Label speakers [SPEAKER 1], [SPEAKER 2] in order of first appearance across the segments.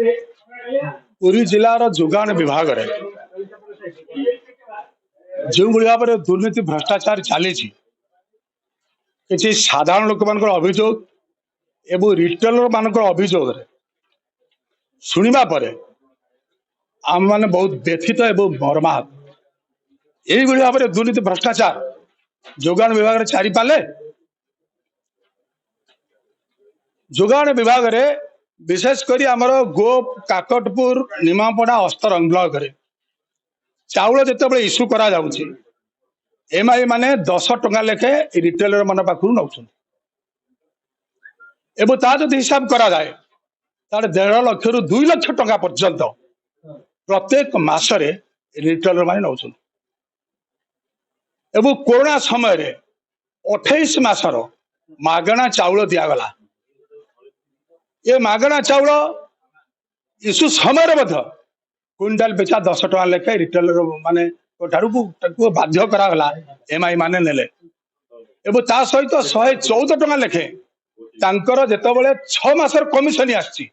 [SPEAKER 1] पुरी जिलार जोगाण विभाग जो भाव में दुर्नीति भ्रष्टाचार चली किसी साधारण लोक मान अभियोग एवं रिटेलर मान अभियोग शुणा पर आम मैंने बहुत व्यथित एवं मर्माहत यही भाव में दुर्नीति भ्रष्टाचार जोगाण विभाग चारि पाले जोगाण विभाग रे विशेष करी आमर गो काकटपुर निमापड़ा अस्तरंग ब्लॉक रे चाउल जिते इश्यू करा जाउछि एमआई माने 10 टंका लेखे रिटेलर मन पाखु नौछन एबो ता जदि हिसाब करा जाए तार 1.5 लाख रु 2 लाख टंका पर्यंत प्रत्येक मासरे रिटेलर माने नौछन एबो कोरोना समय रे 28 मासर मागणा चाउल दियागला ये मागणा चाउल इश्यू समय क्विंटाल पिछा 10 टका लेखे रिटेलर माने बाध्य करागला एमआई माने नेले एवं ता सहित 114 टका लेखे तांकर जेतेबेले 6 मासर कमिशन आछि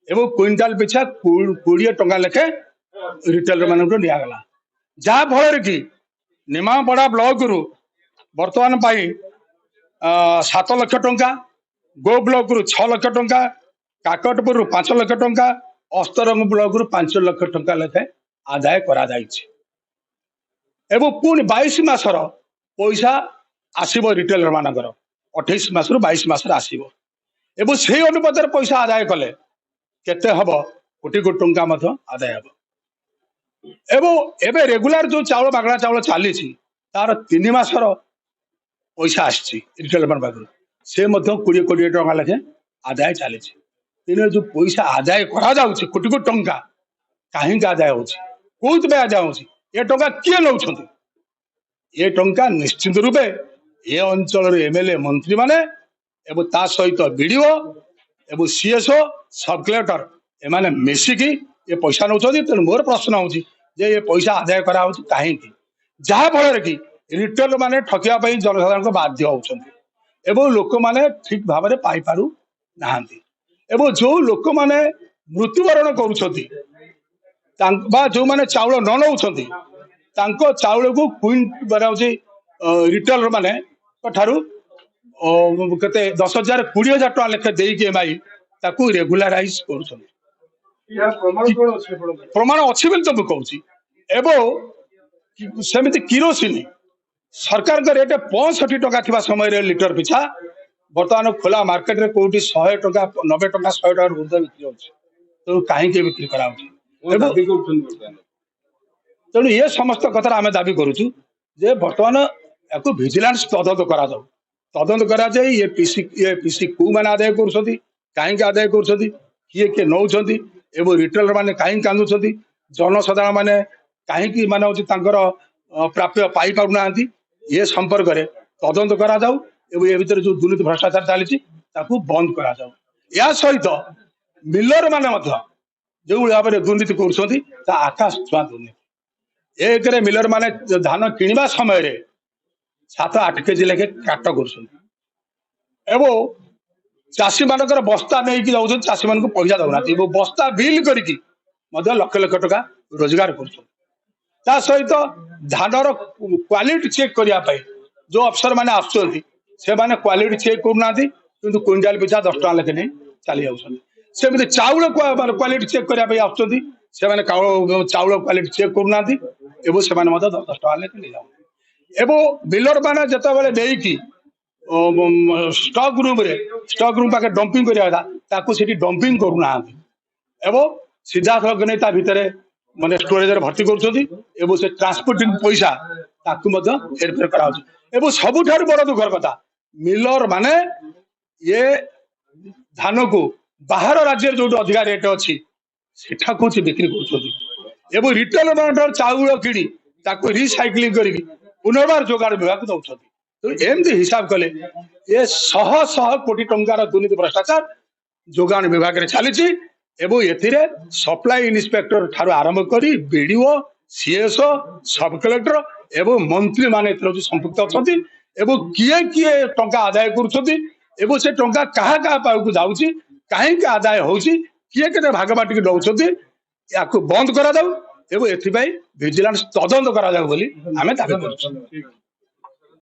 [SPEAKER 1] एवं क्विंटाल पिछा 20 टका लेखे रिटेलर मानक नियागला जहा फल कि निमापड़ा ब्लॉक रु वर्तमान पाई 7 लाख टंका गो ब्लॉक रु 6 लाख टंका काकटपुर रु 5 लाख टंका अस्तरंग ब्लॉक रु 5 लाख टंका लेखे आदाय करा जायछि एवं पुणी 22 मासर पैसा आसीबो रिटेलर मानकर 28 मासर 22 मासर आसीबो एवं से अनुपात पैसा आदाय कले केते हबो कोटी कोटी टंका मध्य आदाय हबो एवं एबे रेगुलर जो चाउल मागणा चाउल चली तार 3 मासर पैसा आछि रिटेलर मान पाखु से मध्य 20 कोटी टंका लेखे आदाय चली तेने जो पैसा आदाय करा जाउछि कोटी कोटी टंका काहे आदाय होछि कोउत बे आदाय होछि ये टंका किए नौछंती ये टंका निश्चित रूपे ये अंचल एमएलए मंत्री माने एवं ता सहित बीडीओ एवं सीएसओ सब कलेक्टर एमाने मिसिकी ये पैसा नौछंती तेणु मोर प्रश्न होछि जे ये पैसा आदाय करा होछि काहे जहा फल कि रिटेलर माने ठकिया पई जनसाधारण को बाध्य होछंती एवं लोक माने ठीक भाव में पाई पारु नाहांती एवं जो लोक माने मृत्युवरण करुछंती जो माने चाउल न नौछंती तांको चाउल को क्विंट बनाउछि रिटेलर माने ठारू केते 10,000 20,000 टका लेखे देई के एमआई ताकू रेगुलराइज करूछंती प्रमाण अछि बेल तो कहूछि एवं सेमिति किरोसिन सरकार का रेट 65 टका थिबा समय रे लीटर पिछा वर्तमान खोला मार्केट रे कोठी 100 टका 90 टका 100 टका ऊर्ध्व बिक्री होछि तो काहे के बिक्री करा होछि तेणु ये समस्त कथा आम दाबी करुचु जे बर्तमान या विजिलेंस तदंत करा जाऊ तदंत करा जाए ये पीसी कौ मैंने आदाय कर कहीं आदाय कर किए किए नौकरी एवं रिटेलर मैंने कहीं कांदुंट जनसाधारण मैंने कहीं माने प्राप्य पाई पारना ये संपर्क में तदंत करा जाऊ एवं ये भितर जो दुर्नीति भ्रष्टाचार चली बंद करा जाऊ या सहित मिलर माने जो भाव में दुर्नीति कर आकाश छुआ दुर्नीति एक मिलर माने धान किणवा समय 7-8 केजी लेखे काट कर चाषी मानकर बस्ता नहीं जाऊँ चाषी मान पैसा दौना बस्ता बिल करके लक्ष लक्ष टका रोजगार कर सहित धानर क्वालिटी चेक करने जो अफसर मैंने आसुँच से मैंने क्वालिटी चेक करना कि क्विंटाल पिछा 10 टका लेखे नहीं चली जाऊँ चाउल क्वालिटी चेक करने आसुँच से मैंने चाउल क्वालिटी चेक करना एवं से 10 टका लेखे नहीं जाऊँ एवं बिलर मैंने जिते नहीं स्टक रूम पाखे डंपिंग कर डंपिंग करूना एवं सीधा सड़क नहीं भितर माने स्टोरेज भर्ती कर से ट्रांसपोर्टिंग पैसा हेरफेर कर सबुठ बड़ दुखर कथा मिलर माने ये धान को बाहर राज्य जो अधिका रेट अच्छी सेठा को बिक्री कर रिटेलर मान चाउल किणी रिसाइक्लिंग कर पुनर्बार जोगाड़ विभाग दौरान तो एमती हिसाब कले ये 100 कोटी टंकार दुर्नीति भ्रष्टाचार जोगाण विभाग में चली एवं सप्लाई इन्स्पेक्टर ठारू आरंभ कर बीडीओ सीएसओ सब कलेक्टर एवं मंत्री माने संपुक्त अच्छा किए किए टंका आदाय कर से टंका क्या क्या पाक जाऊँगी कहीं आदाय होची किए के भाग बांटिक दौरान या बंद करा जाऊ एवं एथिपाई विजिलेंस तदंत करा जाऊ बोली आमे दाबी करूछु।